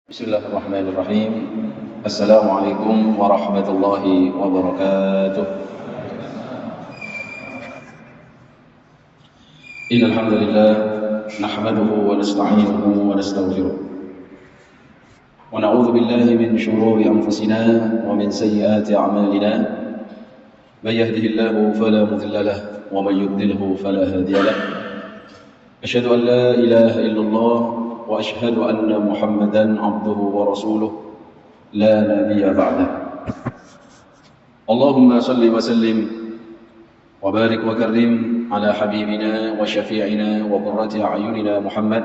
Bismillahirrahmanirrahim. Assalamualaikum warahmatullahi wabarakatuh. Innal hamdalillah nahmaduhu wa nasta'inuhu wa nastaghfiruh. Wa na'udzu billahi min shururi anfusina wa min sayyiati a'malina. May yahdihillahu fala mudilla lahu wa may yudlilhu fala hadiya lahu. Asyhadu an la ilaha illallah وأشهد أن محمدًا عبده ورسوله لا نبي بعده. اللهم صل وسلم وبارك وكرم على حبيبنا وشفيعنا وقرة أعيننا محمد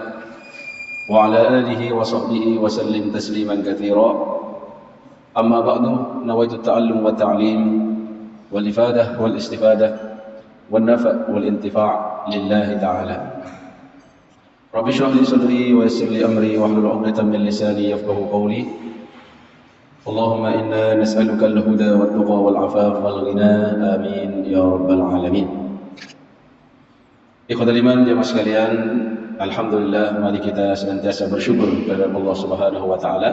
وعلى آله وصحبه وسلم تسليما كثيرا. أما بعد، نويت التعلم والتعليم والإفادة والاستفادة والنفع والانتفاع لله تعالى. Rabbi shrah li sadri wa yassir li amri wahlul 'uqdatam min lisani yafqahu qawli. Allahumma inna nas'aluka al-huda wat-tuqa wal-'afaf wal-ghina. Amin ya rabbal alamin. Ikhwatul iman jamaah sekalian, alhamdulillah, mari kita senantiasa bersyukur kepada Allah Subhanahu wa taala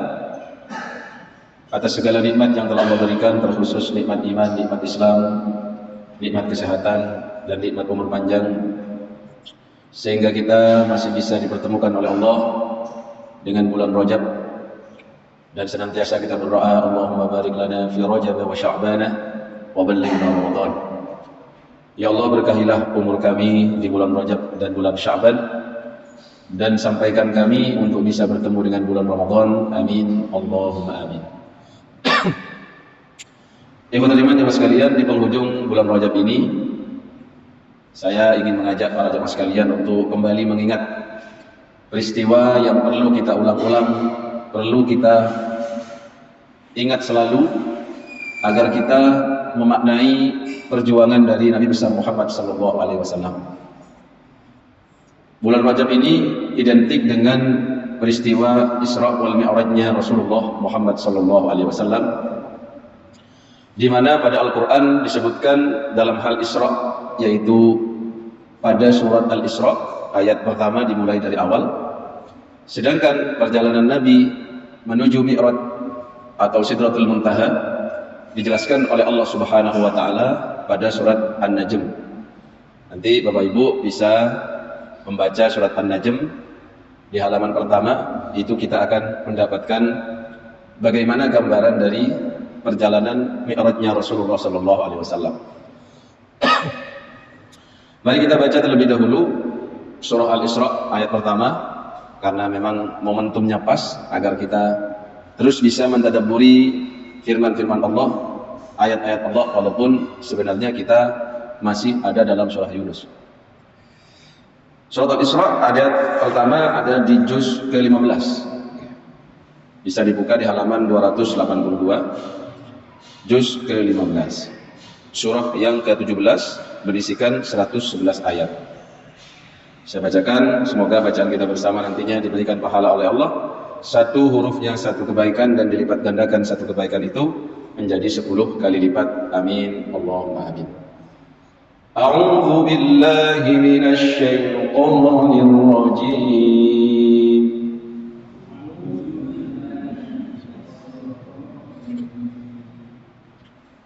atas segala nikmat yang telah Allah berikan, terkhusus nikmat iman, nikmat Islam, nikmat kesehatan dan nikmat umur panjang, sehingga kita masih bisa dipertemukan oleh Allah dengan bulan Rajab, dan senantiasa kita berdoa, Allahumma barik lana fi Rajab wa Sya'ban wa ballighna Ramadan. Ya Allah, berkahilah umur kami di bulan Rajab dan bulan Sya'ban, dan sampaikan kami untuk bisa bertemu dengan bulan Ramadan. Amin Allahumma amin. Ikhwatul iman jamaah sekalian, di penghujung bulan Rajab ini saya ingin mengajak para jemaah sekalian untuk kembali mengingat peristiwa yang perlu kita ulang-ulang, perlu kita ingat selalu agar kita memaknai perjuangan dari Nabi besar Muhammad SAW. Bulan Rajab ini identik dengan peristiwa Isra wal Mi'rajnya Rasulullah Muhammad SAW, di mana pada Al-Quran disebutkan dalam hal Isra, yaitu pada surat Al-Isra ayat pertama dimulai dari awal. Sedangkan perjalanan Nabi menuju Mi'raj atau Sidratul Muntaha dijelaskan oleh Allah Subhanahu wa taala pada surat An-Najm. Nanti Bapak Ibu bisa membaca surat An-Najm di halaman pertama, itu kita akan mendapatkan bagaimana gambaran dari perjalanan Mi'rajnya Rasulullah sallallahu alaihi wasallam. Mari kita baca terlebih dahulu surah Al-Isra ayat pertama, karena memang momentumnya pas agar kita terus bisa mentadabburi firman-firman Allah, ayat-ayat Allah, walaupun sebenarnya kita masih ada dalam surah Yunus. Surah Al-Isra ayat pertama ada di juz ke-15. Bisa dibuka di halaman 282, juz ke-15. Surah yang ke-17 berisikan 111 ayat. Saya bacakan, semoga bacaan kita bersama nantinya diberikan pahala oleh Allah. Satu hurufnya satu kebaikan, dan dilipat gandakan satu kebaikan itu menjadi 10 kali lipat. Amin Allahumma amin. A'udzu billahi minasy syaithanir rajim.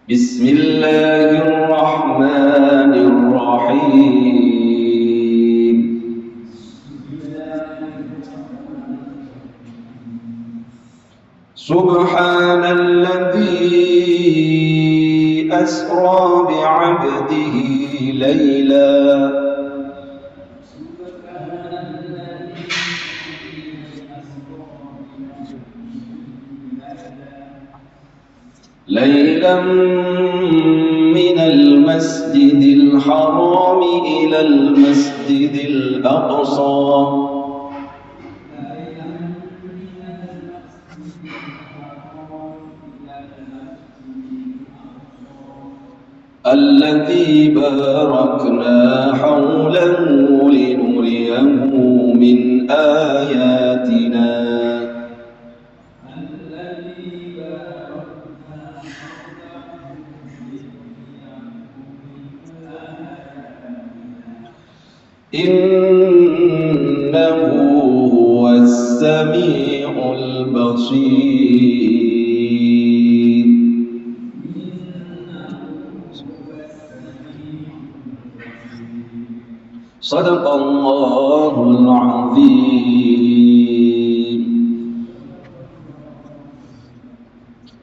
Bismillahirrahmanirrahim. Subhanalladzi asra bi'abdihi layla ليلا من المسجد الحرام إلى المسجد الأقصى الذي باركنا حوله لنريه من آياتنا إنه هو السميع البصير. basir. Sadaqallahul azim.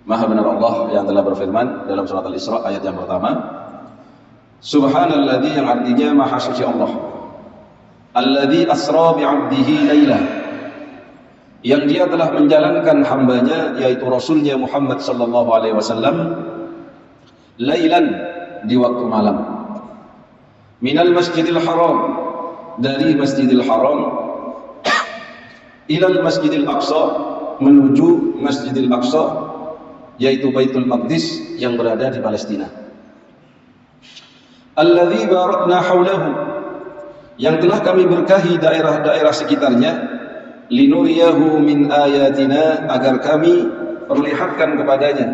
Maha benar Allah yang telah berfirman dalam surat Al-Isra ayat yang pertama, Subhanalladzi, yang artinya maha suci Allah, alladzi asra bi'abdihi laila, yang dia telah menjalankan hambanya yaitu Rasulnya Muhammad sallallahu alaihi wasallam lailan, di waktu malam, minal masjidil haram, dari masjidil haram, ilal masjidil aqsa, menuju masjidil aqsa, yaitu Baitul Maqdis yang berada di Palestina. Alladzi barakna haulahu, yang telah kami berkahi daerah-daerah sekitarnya, linuriyahu min ayatina, agar kami perlihatkan kepadanya,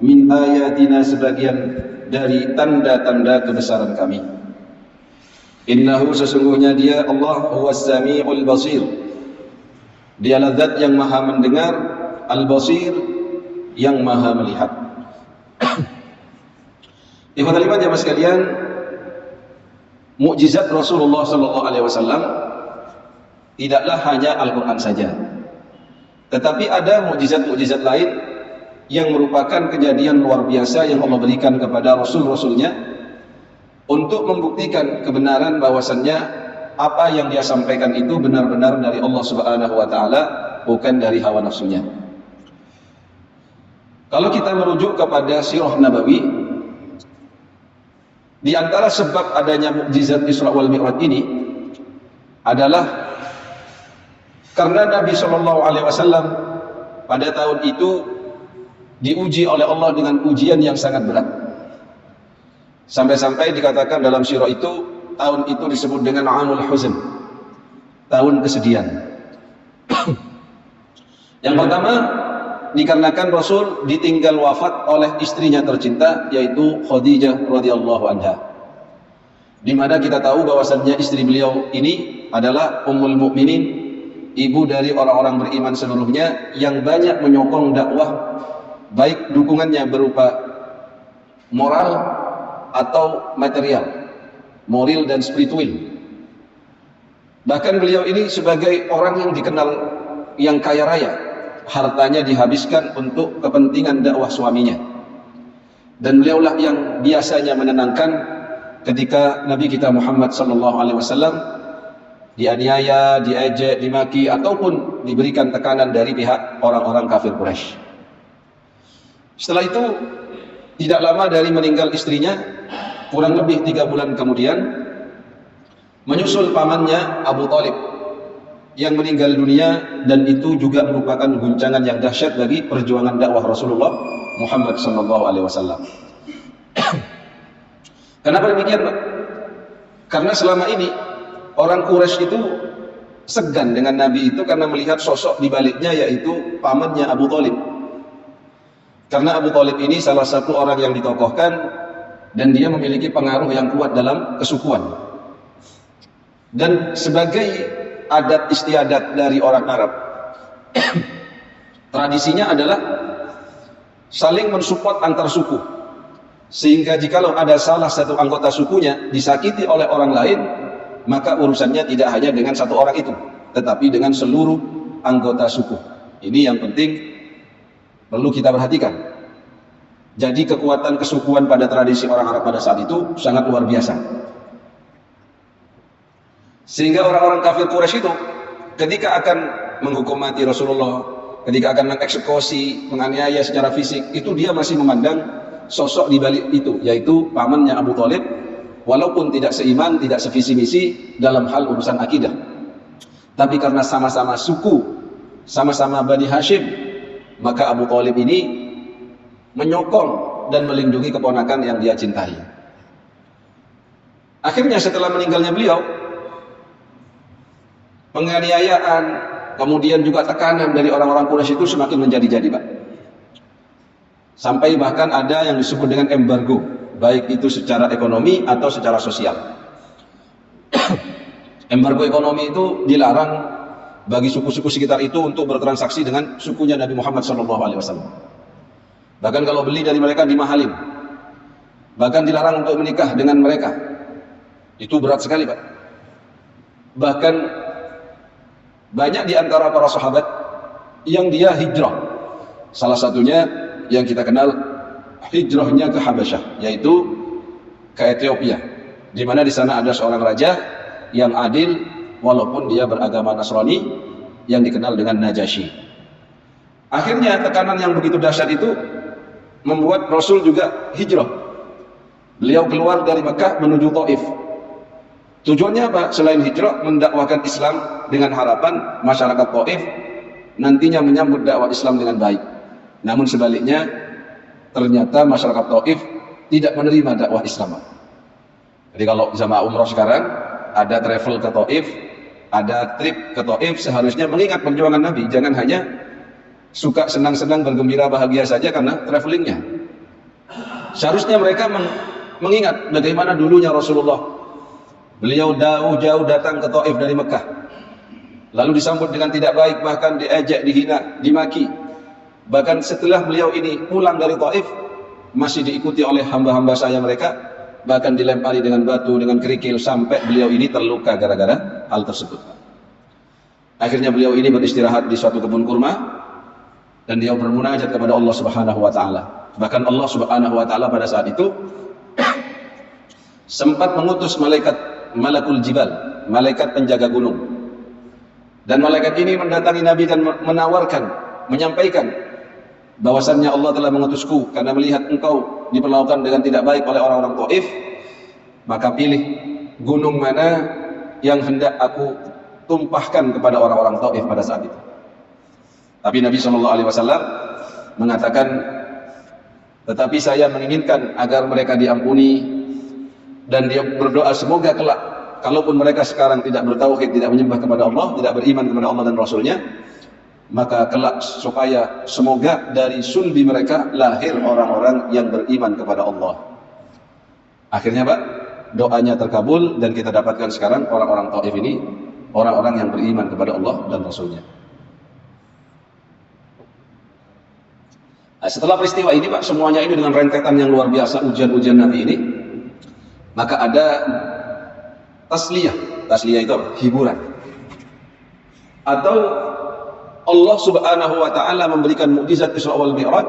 min ayatina, sebagian dari tanda-tanda kebesaran kami. Innahu, sesungguhnya dia Allah, huwas sami'ul basir, dialah zat yang maha mendengar, al-basir, yang maha melihat. Ikhwatul iman jamaah sekalian, mukjizat Rasulullah sallallahu alaihi wasallam tidaklah hanya Al-Qur'an saja, tetapi ada mukjizat-mukjizat lain yang merupakan kejadian luar biasa yang Allah berikan kepada rasul-rasulnya untuk membuktikan kebenaran bahwasannya apa yang dia sampaikan itu benar-benar dari Allah Subhanahu wa taala, bukan dari hawa nafsunya. Kalau kita merujuk kepada sirah Nabawi, di antara sebab adanya mukjizat Isra wal Mi'raj ini adalah karena Nabi Shallallahu Alaihi Wasallam pada tahun itu diuji oleh Allah dengan ujian yang sangat berat, sampai-sampai dikatakan dalam sirah itu, tahun itu disebut dengan Amul Huzn, tahun kesedihan. Yang pertama, dikarenakan Rasul ditinggal wafat oleh istrinya tercinta, yaitu Khadijah radhiyallahu anha, di mana kita tahu bahwasannya istri beliau ini adalah Ummul Mukminin, ibu dari orang-orang beriman seluruhnya, yang banyak menyokong dakwah, baik dukungannya berupa moral atau material, moral dan spiritual. Bahkan beliau ini sebagai orang yang dikenal yang kaya raya, hartanya dihabiskan untuk kepentingan dakwah suaminya, dan beliaulah yang biasanya menenangkan ketika Nabi kita Muhammad SAW dianiaya, diejek, dimaki, ataupun diberikan tekanan dari pihak orang-orang kafir Quraisy. Setelah itu, tidak lama dari meninggal istrinya, kurang lebih 3 bulan kemudian, menyusul pamannya Abu Thalib yang meninggal dunia, dan itu juga merupakan guncangan yang dahsyat bagi perjuangan dakwah Rasulullah Muhammad SAW. Kenapa demikian, Pak? Karena selama ini orang Quraisy itu segan dengan Nabi itu karena melihat sosok di baliknya, yaitu pamannya Abu Thalib. Karena Abu Thalib ini salah satu orang yang ditokohkan dan dia memiliki pengaruh yang kuat dalam kesukuan. Dan sebagai adat istiadat dari orang Arab, tradisinya adalah saling mensupport antar suku, sehingga jikalau ada salah satu anggota sukunya disakiti oleh orang lain, maka urusannya tidak hanya dengan satu orang itu, tetapi dengan seluruh anggota suku. Ini yang penting perlu kita perhatikan. Jadi kekuatan kesukuan pada tradisi orang Arab pada saat itu sangat luar biasa, sehingga orang-orang kafir Quraisy itu ketika akan menghukum mati Rasulullah, ketika akan mengeksekusi, menganiaya secara fisik, itu dia masih memandang sosok di balik itu, yaitu pamannya Abu Thalib, walaupun tidak seiman, tidak sevisi misi dalam hal urusan akidah. Tapi karena sama-sama suku, sama-sama Bani Hashim, maka Abu Thalib ini menyokong dan melindungi keponakan yang dia cintai. Akhirnya setelah meninggalnya beliau, penganiayaan, kemudian juga tekanan dari orang-orang Quraisy itu semakin menjadi-jadi, Pak. Sampai bahkan ada yang disebut dengan embargo, baik itu secara ekonomi atau secara sosial. Embargo ekonomi itu dilarang bagi suku-suku sekitar itu untuk bertransaksi dengan sukunya Nabi Muhammad SAW. Bahkan kalau beli dari mereka dimahalin, bahkan dilarang untuk menikah dengan mereka. Itu berat sekali, Pak. Bahkan banyak di antara para sahabat yang dia hijrah. Salah satunya yang kita kenal hijrahnya ke Habasyah, yaitu ke Ethiopia, di mana di sana ada seorang raja yang adil walaupun dia beragama Nasrani yang dikenal dengan Najasyi. Akhirnya tekanan yang begitu dahsyat itu membuat Rasul juga hijrah. Beliau keluar dari Mekah menuju Taif. Tujuannya apa? Selain hijrah, mendakwahkan Islam dengan harapan masyarakat Taif nantinya menyambut dakwah Islam dengan baik. Namun sebaliknya, ternyata masyarakat Taif tidak menerima dakwah Islam. Jadi kalau jamaah umroh sekarang ada travel ke Taif, ada trip ke Taif, seharusnya mengingat perjuangan Nabi. Jangan hanya suka senang-senang bergembira bahagia saja karena travelingnya. Seharusnya mereka mengingat bagaimana dulunya Rasulullah. Beliau jauh-jauh datang ke Taif dari Mekah, lalu disambut dengan tidak baik, bahkan diejek, dihina, dimaki. Bahkan setelah beliau ini pulang dari Taif, masih diikuti oleh hamba-hamba saya mereka, bahkan dilempari dengan batu, dengan kerikil, sampai beliau ini terluka gara-gara hal tersebut. Akhirnya beliau ini beristirahat di suatu kebun kurma, dan dia bermunajat kepada Allah Subhanahu wa Ta'ala. Bahkan Allah Subhanahu wa Ta'ala pada saat itu sempat mengutus Malakul Jibal, malaikat penjaga gunung. Dan malaikat ini mendatangi Nabi dan menawarkan, menyampaikan bahwasannya Allah telah mengutusku karena melihat engkau diperlakukan dengan tidak baik oleh orang-orang Taif, maka pilih gunung mana yang hendak aku tumpahkan kepada orang-orang Taif pada saat itu. Tapi Nabi SAW mengatakan, tetapi saya menginginkan agar mereka diampuni, dan dia berdoa semoga kelak, kalaupun mereka sekarang tidak bertauhid, tidak menyembah kepada Allah, tidak beriman kepada Allah dan Rasulnya, maka kelak supaya semoga dari sulbi mereka lahir orang-orang yang beriman kepada Allah. Akhirnya Pak, doanya terkabul, dan kita dapatkan sekarang orang-orang Taif ini orang-orang yang beriman kepada Allah dan Rasulnya. Nah, setelah peristiwa ini Pak, semuanya ini dengan rentetan yang luar biasa, ujian-ujian Nabi ini, maka ada tasliyah. Tasliyah itu apa? Hiburan. Atau Allah Subhanahu wa Ta'ala memberikan mukjizat Isra wal Mi'raj,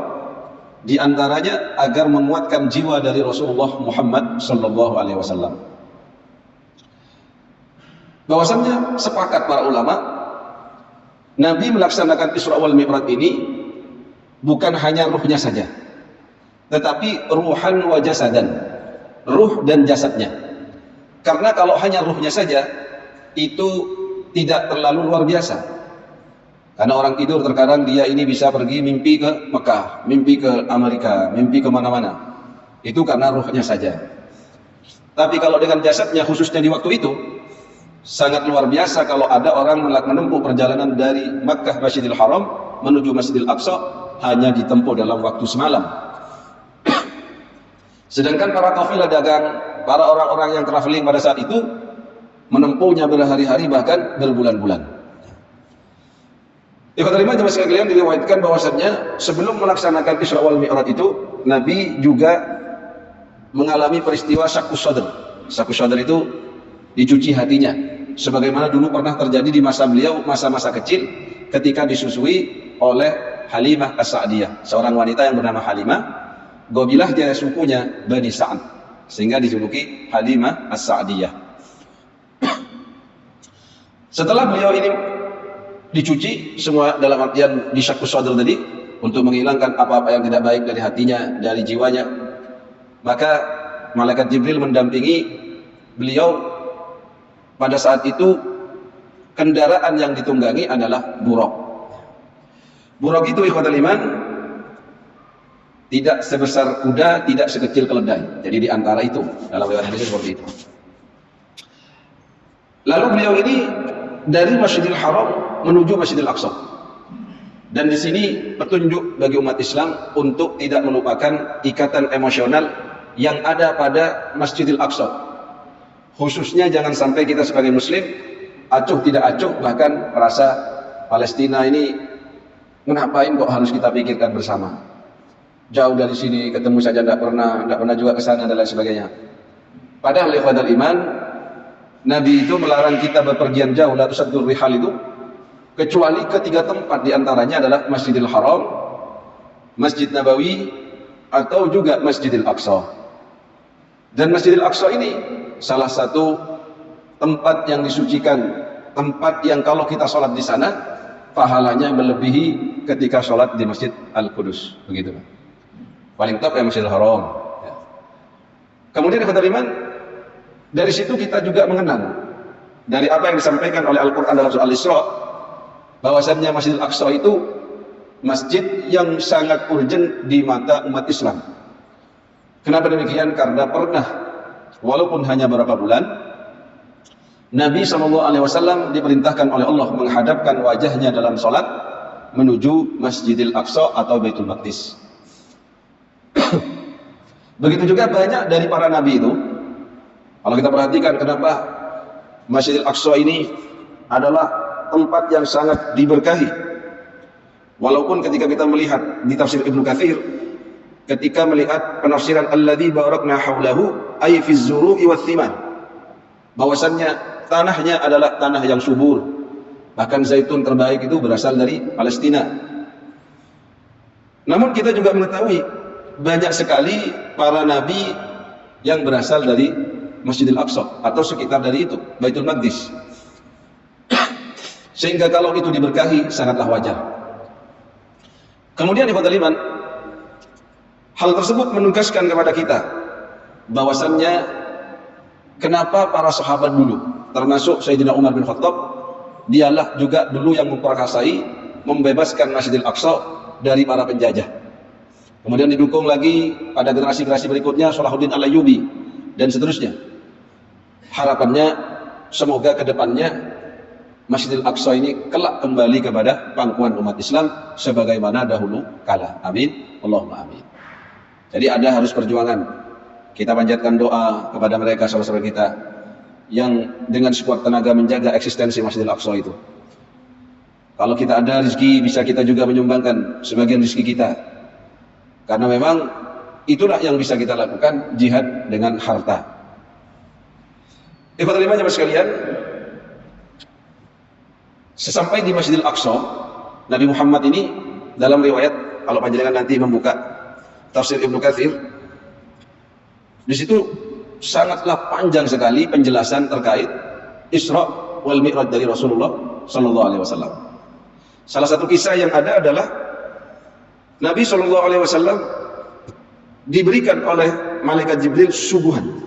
di antaranya agar menguatkan jiwa dari Rasulullah Muhammad sallallahu alaihi wasallam. Bahwasannya sepakat para ulama, Nabi melaksanakan Isra wal Mi'raj ini bukan hanya ruhnya saja, tetapi ruhan wa jasadan, ruh dan jasadnya. Karena kalau hanya ruhnya saja, itu tidak terlalu luar biasa. Karena orang tidur terkadang dia ini bisa pergi mimpi ke Mekah, mimpi ke Amerika, mimpi ke mana-mana. Itu karena ruhnya saja. Tapi kalau dengan jasadnya, khususnya di waktu itu, sangat luar biasa kalau ada orang menempuh perjalanan dari Makkah Masjidil Haram menuju Masjidil Aqsa hanya ditempuh dalam waktu semalam. Sedangkan para kafilah dagang, para orang-orang yang traveling pada saat itu menempuhnya berhari-hari, bahkan berbulan-bulan. Ikhwatul iman jemaah sekalian, diriwayatkan bahwasannya sebelum melaksanakan Isra wal Mi'raj itu, Nabi juga mengalami peristiwa syaqqus sadr. Syaqqus sadr itu dicuci hatinya, sebagaimana dulu pernah terjadi di masa beliau, masa-masa kecil, ketika disusui oleh Halimah As-Sa'diyah, seorang wanita yang bernama Halimah. Gobilah dia sukunya Bani Sa'ad, sehingga dijuluki Halimah As-Sa'diyah. Setelah beliau ini dicuci semua, dalam artian disyaqqus sadr tadi, untuk menghilangkan apa-apa yang tidak baik dari hatinya, dari jiwanya, maka malaikat Jibril mendampingi beliau. Pada saat itu kendaraan yang ditunggangi adalah buraq. Buraq itu ikhwatul iman tidak sebesar kuda, tidak sekecil keledai. Jadi di antara itu, dalam riwayat hadis seperti itu. Lalu beliau ini dari Masjidil Haram menuju Masjidil Aqsa. Dan di sini petunjuk bagi umat Islam untuk tidak melupakan ikatan emosional yang ada pada Masjidil Aqsa. Khususnya jangan sampai kita sebagai muslim acuh tidak acuh, bahkan merasa Palestina ini ngapain kok harus kita pikirkan bersama. Jauh dari sini, ketemu saja tidak pernah juga ke sana dan lain sebagainya. Padahal ikhwatal iman, Nabi itu melarang kita bepergian jauh, la tusaddur rihal itu, kecuali ketiga tempat, diantaranya adalah Masjidil Haram, Masjid Nabawi, atau juga Masjidil Aqsa. Dan Masjidil Aqsa ini salah satu tempat yang disucikan, tempat yang kalau kita sholat di sana, pahalanya melebihi ketika sholat di Masjid Al-Qudus. Begitu. Paling top ya Masjidil Haram. Kemudian ikhwatal iman, dari situ kita juga mengenal dari apa yang disampaikan oleh Al-Quran dalam surah Al-Isra, bahwasannya Masjidil Aqsa itu masjid yang sangat urgent di mata umat Islam. Kenapa demikian? Karena pernah, walaupun hanya beberapa bulan, Nabi SAW diperintahkan oleh Allah menghadapkan wajahnya dalam sholat menuju Masjidil Aqsa atau Baitul Maqdis. Begitu juga banyak dari para nabi itu. Kalau kita perhatikan kenapa Masjidil Aqsa ini adalah tempat yang sangat diberkahi. Walaupun ketika kita melihat di tafsir Ibnu Katsir, ketika melihat penafsiran alladzi barakna haulahu ay fi zuru'i wath thiman, bahwasannya tanahnya adalah tanah yang subur. Bahkan zaitun terbaik itu berasal dari Palestina. Namun kita juga mengetahui banyak sekali para nabi yang berasal dari Masjidil Aqsa atau sekitar dari itu, Baitul Maqdis. Sehingga kalau itu diberkahi sangatlah wajar. Kemudian ikhwatal iman, hal tersebut menugaskan kepada kita bahwasannya kenapa para sahabat dulu, termasuk Sayyidina Umar bin Khattab, dialah juga dulu yang memperkasai membebaskan Masjidil Aqsa dari para penjajah. Kemudian didukung lagi pada generasi-generasi berikutnya Salahuddin Al-Ayyubi dan seterusnya. Harapannya semoga ke depannya Masjidil Aqsa ini kelak kembali kepada pangkuan umat Islam sebagaimana dahulu kala. Amin. Allahumma amin. Jadi ada harus perjuangan. Kita panjatkan doa kepada mereka saudara-saudara kita yang dengan sekuat tenaga menjaga eksistensi Masjidil Aqsa itu. Kalau kita ada rezeki, bisa kita juga menyumbangkan sebagian rezeki kita. Karena memang itulah yang bisa kita lakukan, jihad dengan harta. Ikhwatul iman jemaah sekalian, sesampai di Masjidil Aqsa, Nabi Muhammad ini dalam riwayat, kalau panjenengan nanti membuka tafsir Ibnu Katsir, di situ sangatlah panjang sekali penjelasan terkait Isra wal Mi'raj dari Rasulullah sallallahu alaihi wasallam. Salah satu kisah yang ada adalah Nabi sallallahu alaihi wasallam diberikan oleh malaikat Jibril suguhan.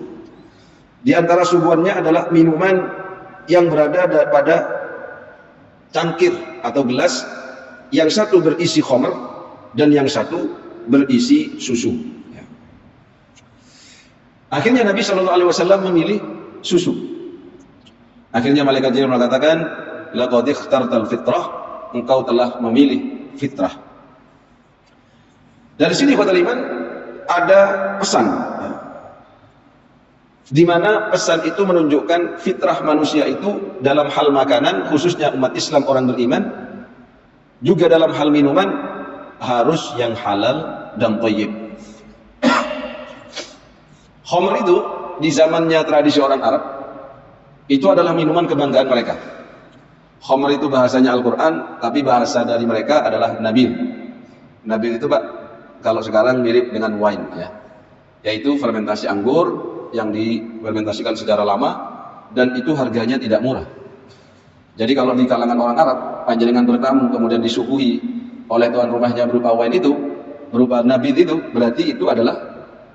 Di antara suguhannya adalah minuman yang berada pada cangkir atau gelas, yang satu berisi khamr dan yang satu berisi susu. Akhirnya Nabi SAW memilih susu. Akhirnya malaikat Jibril mengatakan, laqad ikhtartal fitrah, engkau telah memilih fitrah. Dari sini ikhwatul iman ada pesan, di mana pesan itu menunjukkan fitrah manusia itu dalam hal makanan, khususnya umat Islam orang beriman, juga dalam hal minuman harus yang halal dan thayyib. Khamr itu di zamannya tradisi orang Arab itu adalah minuman kebanggaan mereka. Khamr itu bahasanya Al-Quran, tapi bahasa dari mereka adalah nabil. Nabil itu Pak, kalau sekarang mirip dengan wine ya, yaitu fermentasi anggur yang difermentasikan secara lama, dan itu harganya tidak murah. Jadi kalau di kalangan orang Arab, panjenengan bertamu kemudian disuguhi oleh tuan rumahnya berupa wine itu, berupa nabil itu, berarti itu adalah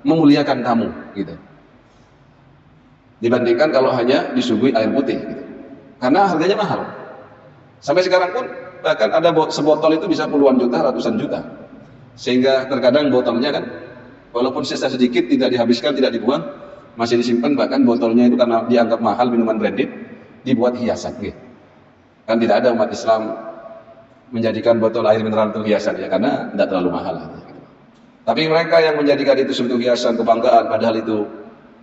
memuliakan tamu gitu. Dibandingkan kalau hanya disuguhi air putih gitu. Karena harganya mahal. Sampai sekarang pun bahkan ada sebotol itu bisa puluhan juta, ratusan juta. Sehingga terkadang botolnya kan walaupun sisa sedikit tidak dihabiskan, tidak dibuang, masih disimpan, bahkan botolnya itu karena dianggap mahal, minuman branded, dibuat hiasan gitu. Kan tidak ada umat Islam menjadikan botol air mineral itu hiasan ya, karena tidak terlalu mahal gitu. Tapi mereka yang menjadikan itu sebagai hiasan, kebanggaan, padahal itu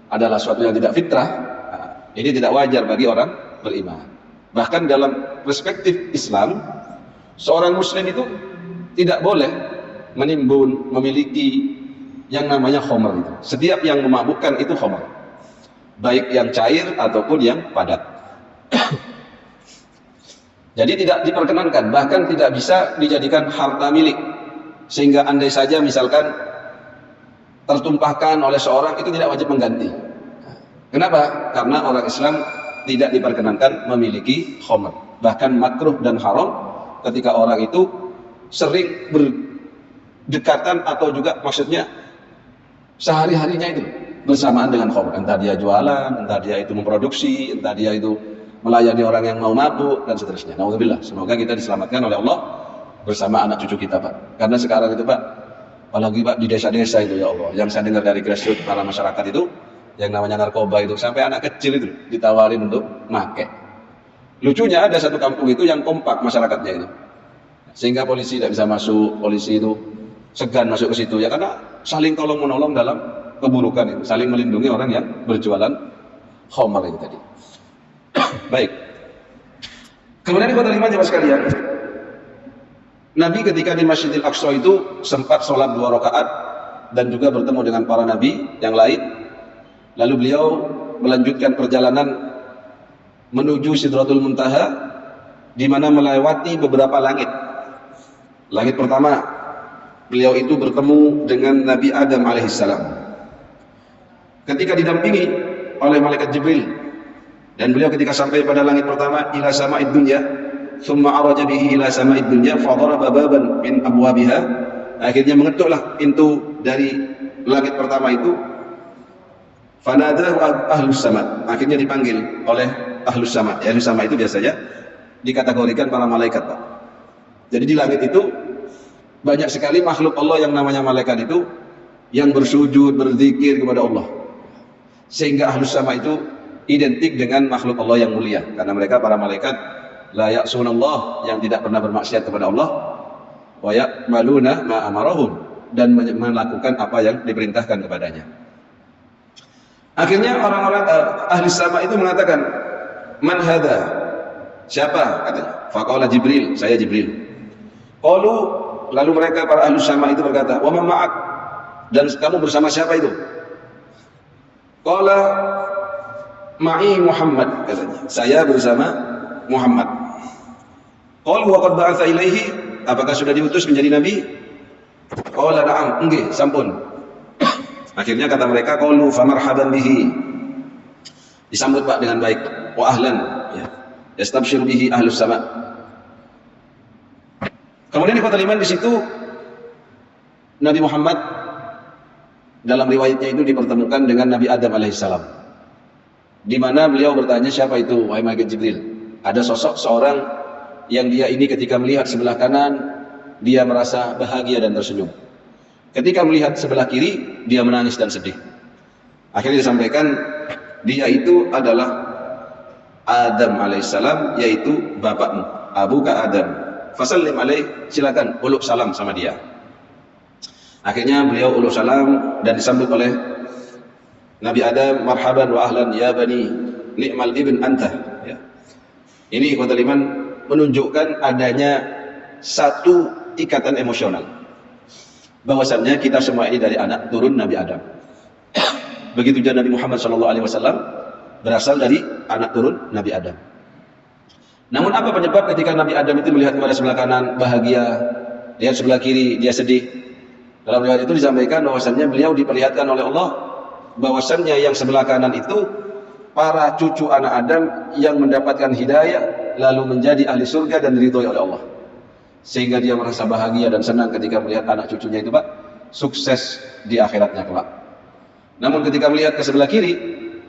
adalah suatu yang tidak fitrah, nah, ini tidak wajar bagi orang beriman. Bahkan dalam perspektif Islam, seorang muslim itu tidak boleh menimbun, memiliki yang namanya khamr itu. Setiap yang memabukkan itu khamr, baik yang cair ataupun yang padat. Jadi tidak diperkenankan, bahkan tidak bisa dijadikan harta milik. Sehingga andai saja misalkan tertumpahkan oleh seorang, itu tidak wajib mengganti. Kenapa? Karena orang Islam tidak diperkenankan memiliki khamr. Bahkan makruh dan haram ketika orang itu sering berdekatan atau juga maksudnya sehari-harinya itu bersamaan dengan khamr. Entah dia jualan, entah dia itu memproduksi, entah dia itu melayani orang yang mau mabuk dan seterusnya. Nauzubillah. Semoga kita diselamatkan oleh Allah bersama anak cucu kita, Pak. Karena sekarang itu, Pak, apalagi Pak di desa-desa itu, ya Allah, yang saya dengar dari grassroots para masyarakat itu, yang namanya narkoba itu, sampai anak kecil itu ditawarin untuk make. Lucunya ada satu kampung itu yang kompak masyarakatnya itu, sehingga polisi tidak bisa masuk, polisi itu segan masuk ke situ ya, karena saling tolong menolong dalam keburukan itu, saling melindungi orang yang berjualan khamr itu tadi. Baik. Kemudian ikhwatal iman jemaah sekalian, Nabi ketika di Masjidil Aqsa itu sempat sholat 2 rakaat dan juga bertemu dengan para nabi yang lain. Lalu beliau melanjutkan perjalanan menuju Sidratul Muntaha, di mana melewati beberapa langit. Langit pertama, beliau itu bertemu dengan Nabi Adam alaihissalam. Ketika didampingi oleh malaikat Jibril, dan beliau ketika sampai pada langit pertama, ila sama'id dunya, thumma araja bihi ila sama'id dunya, fadaraba baban min abwabiha. Akhirnya mengetuklah pintu dari langit pertama itu. Fanadahu ahlus sama. Akhirnya dipanggil oleh ahlus sama. Ahlus sama itu biasanya dikategorikan para malaikat, Pak. Jadi di langit itu banyak sekali makhluk Allah yang namanya malaikat itu yang bersujud, berzikir kepada Allah. Sehingga ahlus sama itu identik dengan makhluk Allah yang mulia, karena mereka para malaikat la ya'sunallah, yang tidak pernah bermaksiat kepada Allah, wa ya'maluna ma amarahum, dan melakukan apa yang diperintahkan kepadanya. Akhirnya orang-orang ahli sama itu mengatakan, man hadha? Siapa? Katanya. Faqala Jibril, saya Jibril. Qalu, lalu mereka para ahli sama itu berkata, wa man ma'ak? Dan kamu bersama siapa itu? Qala ma'i Muhammad, katanya. Saya bersama Muhammad. Qalu wa qad ba'atha ilaihi? Apakah sudah diutus menjadi nabi? Qala na'am, nggih, sampun. Akhirnya kata mereka, qalu famarhaban bihi. Disambut, Pak, dengan baik. Wa ahlan, ya. Yastabshiru bihi ahlus sama. Kemudian di kota Liman di situ Nabi Muhammad dalam riwayatnya itu dipertemukan dengan Nabi Adam alaihissalam, di mana beliau bertanya, siapa itu wahai malaikat Jibril? Ada sosok seorang yang dia ini ketika melihat sebelah kanan dia merasa bahagia dan tersenyum, ketika melihat sebelah kiri dia menangis dan sedih. Akhirnya disampaikan dia itu adalah Adam alaihissalam, yaitu bapakmu, abuka Adam, fasallim alaih, silakan uluk salam sama dia. Akhirnya beliau uluk salam dan disambut oleh Nabi Adam, marhaban wa ahlan ya bani ni'mal ibn anta, ya. Ini ikhwatul iman menunjukkan adanya satu ikatan emosional, bahwasannya kita semua ini dari anak turun Nabi Adam. Begitu juga Nabi Muhammad SAW berasal dari anak turun Nabi Adam. Namun apa penyebab ketika Nabi Adam itu melihat kepada sebelah kanan bahagia, lihat sebelah kiri dia sedih? Dalam riwayat itu disampaikan bahwasannya beliau diperlihatkan oleh Allah bahwasannya yang sebelah kanan itu para cucu anak Adam yang mendapatkan hidayah lalu menjadi ahli surga dan diridhoi oleh Allah, sehingga dia merasa bahagia dan senang ketika melihat anak cucunya itu, Pak, sukses di akhiratnya kelak. Namun ketika melihat ke sebelah kiri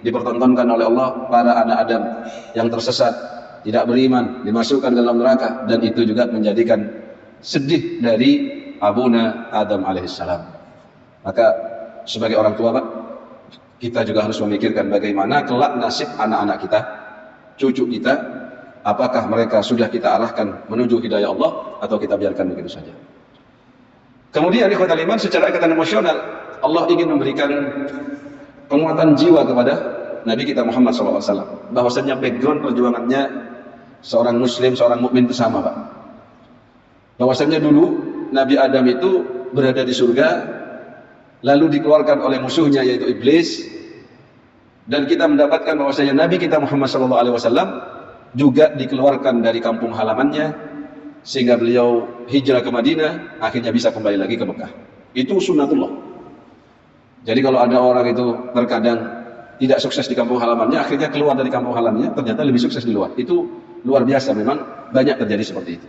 dipertontonkan oleh Allah para anak Adam yang tersesat, tidak beriman, dimasukkan dalam neraka, dan itu juga menjadikan sedih dari Abuna Adam alaihissalam. Maka sebagai orang tua, Pak, kita juga harus memikirkan bagaimana kelak nasib anak-anak kita, cucu kita, apakah mereka sudah kita arahkan menuju hidayah Allah atau kita biarkan begitu saja. Kemudian ikhwatal iman, secara ikatan emosional Allah ingin memberikan penguatan jiwa kepada Nabi kita Muhammad SAW, bahwasanya background perjuangannya seorang muslim, seorang mukmin itu sama, Pak. Bahwasanya dulu Nabi Adam itu berada di surga, lalu dikeluarkan oleh musuhnya yaitu iblis, dan kita mendapatkan bahwasanya Nabi kita Muhammad SAW juga dikeluarkan dari kampung halamannya, sehingga beliau hijrah ke Madinah, akhirnya bisa kembali lagi ke Mekah. Itu sunnatullah. Jadi kalau ada orang itu terkadang tidak sukses di kampung halamannya, akhirnya keluar dari kampung halamannya, ternyata lebih sukses di luar. Itu luar biasa, memang banyak terjadi seperti itu.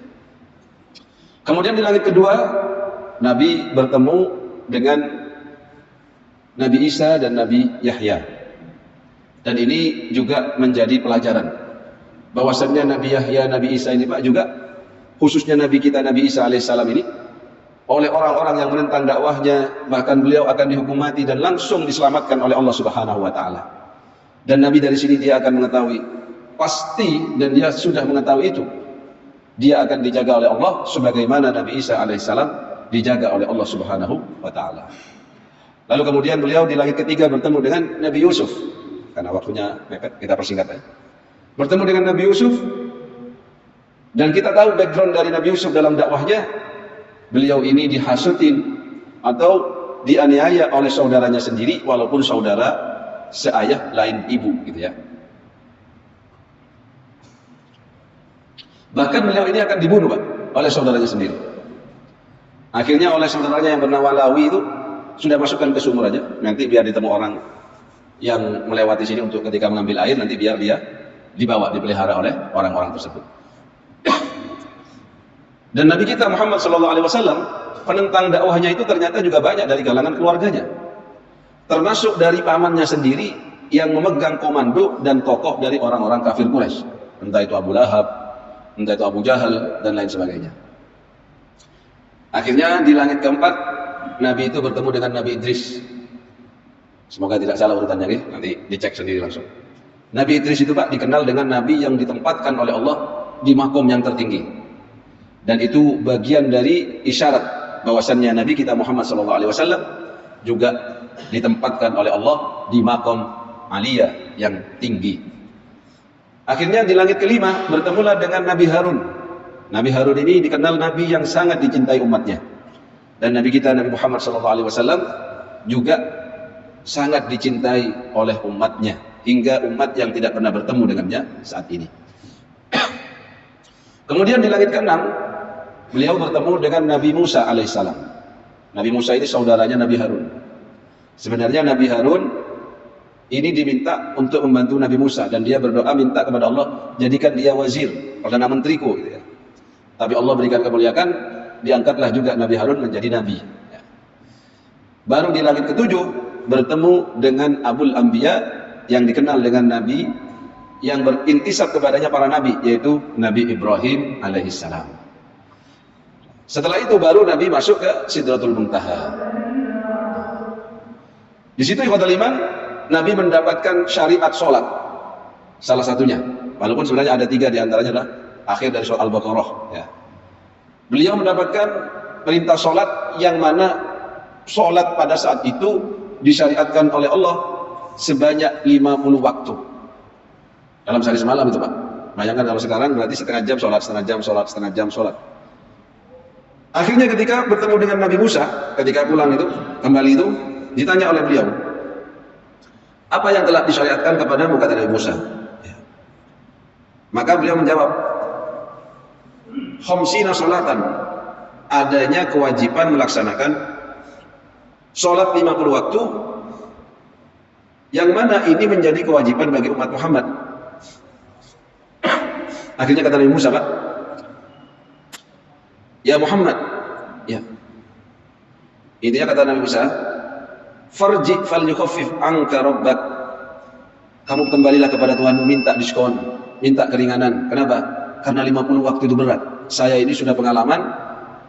Kemudian di langit kedua, Nabi bertemu dengan Nabi Isa dan Nabi Yahya. Dan ini juga menjadi pelajaran bahwasannya Nabi Yahya, Nabi Isa ini Pak, juga khususnya Nabi kita Nabi Isa alaihissalam ini, oleh orang-orang yang menentang dakwahnya, bahkan beliau akan dihukum mati dan langsung diselamatkan oleh Allah Subhanahu wa taala. Dan Nabi dari sini dia akan mengetahui pasti, dan dia sudah mengetahui itu, dia akan dijaga oleh Allah sebagaimana Nabi Isa alaihissalam dijaga oleh Allah Subhanahu wa taala. Lalu kemudian beliau di langit ketiga bertemu dengan Nabi Yusuf. Karena waktunya mepet, kita persingkat ya. Bertemu dengan Nabi Yusuf, dan kita tahu background dari Nabi Yusuf dalam dakwahnya. Beliau ini dihasutin atau dianiaya oleh saudaranya sendiri, walaupun saudara seayah lain ibu, gitu ya. Bahkan beliau ini akan dibunuh, Pak, oleh saudaranya sendiri. Akhirnya oleh saudaranya yang bernama Lawi itu sudah masukkan ke sumur aja, nanti biar ditemu orang yang melewati sini untuk ketika mengambil air, nanti biar dia dibawa, dipelihara oleh orang-orang tersebut. Dan Nabi kita Muhammad SAW, penentang dakwahnya itu ternyata juga banyak dari kalangan keluarganya, termasuk dari pamannya sendiri yang memegang komando dan tokoh dari orang-orang kafir Quraisy, entah itu Abu Lahab, entah itu Abu Jahal, dan lain sebagainya. Akhirnya di langit keempat, Nabi itu bertemu dengan Nabi Idris. Semoga tidak salah urutannya, nanti dicek sendiri langsung. Nabi Idris itu Pak dikenal dengan Nabi yang ditempatkan oleh Allah di makom yang tertinggi. Dan itu bagian dari isyarat bahwasannya Nabi kita Muhammad SAW juga ditempatkan oleh Allah di makom aliyah yang tinggi. Akhirnya di langit kelima bertemulah dengan Nabi Harun. Nabi Harun ini dikenal Nabi yang sangat dicintai umatnya. Dan Nabi kita Nabi Muhammad SAW juga sangat dicintai oleh umatnya, hingga umat yang tidak pernah bertemu dengannya saat ini. Kemudian di langit keenam, beliau bertemu dengan Nabi Musa alaihissalam. Nabi Musa ini saudaranya Nabi Harun. Sebenarnya Nabi Harun ini diminta untuk membantu Nabi Musa, dan dia berdoa minta kepada Allah, jadikan dia wazir, perdana menteriku, gitu ya. Tapi Allah berikan kemuliaan, diangkatlah juga Nabi Harun menjadi nabi. Baru di langit ketujuh bertemu dengan Abul Anbiya, yang dikenal dengan Nabi yang berintisab kepadanya para nabi, yaitu Nabi Ibrahim alaihissalam. Setelah itu baru Nabi masuk ke Sidratul Muntaha. Di situ ikhwatul iman, Nabi mendapatkan syariat sholat, salah satunya. Walaupun sebenarnya ada 3, diantaranya adalah akhir dari surat Al-Baqarah. Ya. Beliau mendapatkan perintah sholat, yang mana sholat pada saat itu disyariatkan oleh Allah sebanyak 50 waktu. Dalam sehari semalam itu Pak. Bayangkan kalau sekarang berarti setengah jam sholat, setengah jam sholat, setengah jam sholat. Akhirnya ketika bertemu dengan Nabi Musa, ketika pulang itu, kembali itu, ditanya oleh beliau, apa yang telah disyariatkan kepadamu, kata Nabi Musa. Ya. Maka beliau menjawab, khamsina sholatan, adanya kewajiban melaksanakan sholat 50 waktu, yang mana ini menjadi kewajiban bagi umat Muhammad. Akhirnya kata Nabi Musa, Pak, ya Muhammad, ya. Intinya kata Nabi Musa, farji fal yukhaffif anka rabbak. Kamu kembalilah kepada Tuhanmu, minta diskon, minta keringanan. Kenapa? Karena 50 waktu itu berat. Saya ini sudah pengalaman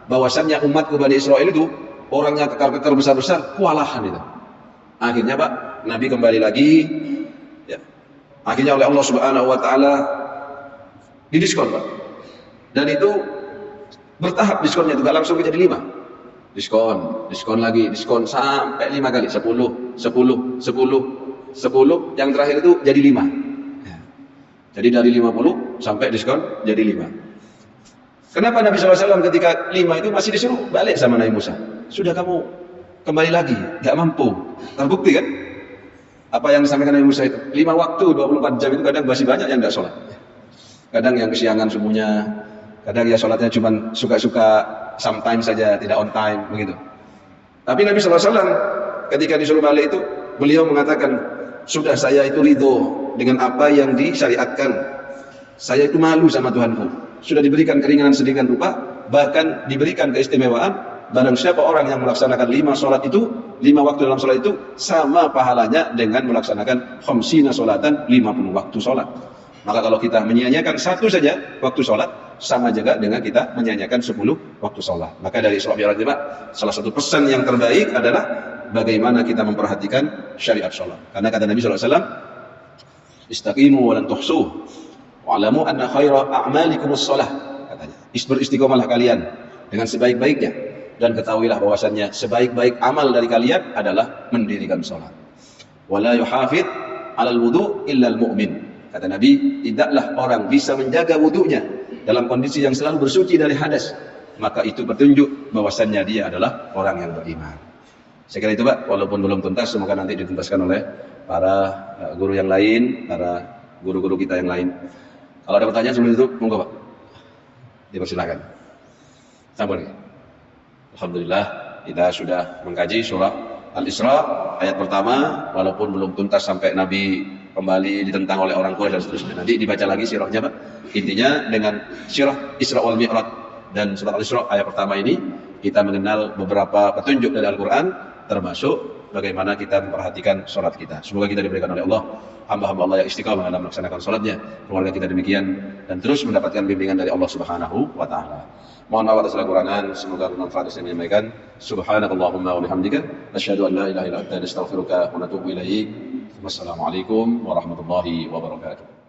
bahwasannya umatku Bani Israel itu orangnya kekar-kekar besar-besar, kewalahan itu. Akhirnya Pak, Nabi kembali lagi, ya. Akhirnya oleh Allah Subhanahu wa taala didiskon, Pak. Dan itu bertahap diskonnya, juga langsung jadi 5. Diskon lagi, diskon sampai 5 kali, 10, 10, yang terakhir itu jadi 5. Ya. Jadi dari 50 sampai diskon jadi 5. Kenapa Nabi SAW ketika 5 itu masih disuruh balik sama Nabi Musa? Sudah kamu kembali lagi, gak mampu. Terbukti kan? Apa yang disampaikan Nabi Musa itu? 5 waktu, 24 jam itu kadang masih banyak yang gak sholat. Kadang yang kesiangan semuanya, kadang ya sholatnya cuma suka-suka, sometimes saja, tidak on time, begitu. Tapi Nabi SAW ketika disuruh balik itu, beliau mengatakan, sudah saya itu ridho dengan apa yang disyariatkan. Saya itu malu sama Tuhanku. Sudah diberikan keringanan sedemikian rupa, bahkan diberikan keistimewaan, barang siapa orang yang melaksanakan 5 sholat itu, 5 waktu dalam sholat itu, sama pahalanya dengan melaksanakan khamsina sholatan, 50 waktu sholat. Maka kalau kita menyia-nyiakan 1 saja waktu sholat, sama juga dengan kita menyia-nyiakan 10 waktu sholat. Maka dari Isra Mi'raj salah satu pesan yang terbaik adalah bagaimana kita memperhatikan syariat sholat. Karena kata Nabi SAW, istaqimu wa lan tuhsuh wa'lamu anna khaira a'malikumus sholah, katanya. Beristiqomalah kalian dengan sebaik-baiknya, dan ketahuilah bahwasannya sebaik-baik amal dari kalian adalah mendirikan sholat. Wala yuhafid 'alal wudu' illa al-mu'min. Kata Nabi, tidaklah orang bisa menjaga wudunya dalam kondisi yang selalu bersuci dari hadas, maka itu petunjuk bahwasannya dia adalah orang yang beriman. Saya kira itu Pak, walaupun belum tuntas, semoga nanti dituntaskan oleh para guru yang lain, para guru-guru kita yang lain. Kalau ada pertanyaan sebelum itu, monggo Pak, dipersilakan. Sampun. Alhamdulillah, kita sudah mengkaji surah Al-Isra ayat pertama, walaupun belum tuntas sampai Nabi kembali ditentang oleh orang Quraisy dan seterusnya. Nanti dibaca lagi sirahnya Pak. Intinya dengan sirah Isra wal Mi'raj dan surah Al-Isra ayat pertama ini, kita mengenal beberapa petunjuk dari Al-Quran, termasuk bagaimana kita memperhatikan sholat kita. Semoga kita diberikan oleh Allah hamba-hamba Allah yang istiqamah dalam melaksanakan sholatnya, keluarga kita demikian, dan terus mendapatkan bimbingan dari Allah Subhanahu wa Ta'ala. Mohon maaf atas kekurangan, semoga bermanfaat yang menyampaikan. Subhanakallahumma wa bihamdika, asyhadu an la ilaha illa anta, nastaghfiruka wa natubu ilaik. Wassalamualaikum warahmatullahi wabarakatuh.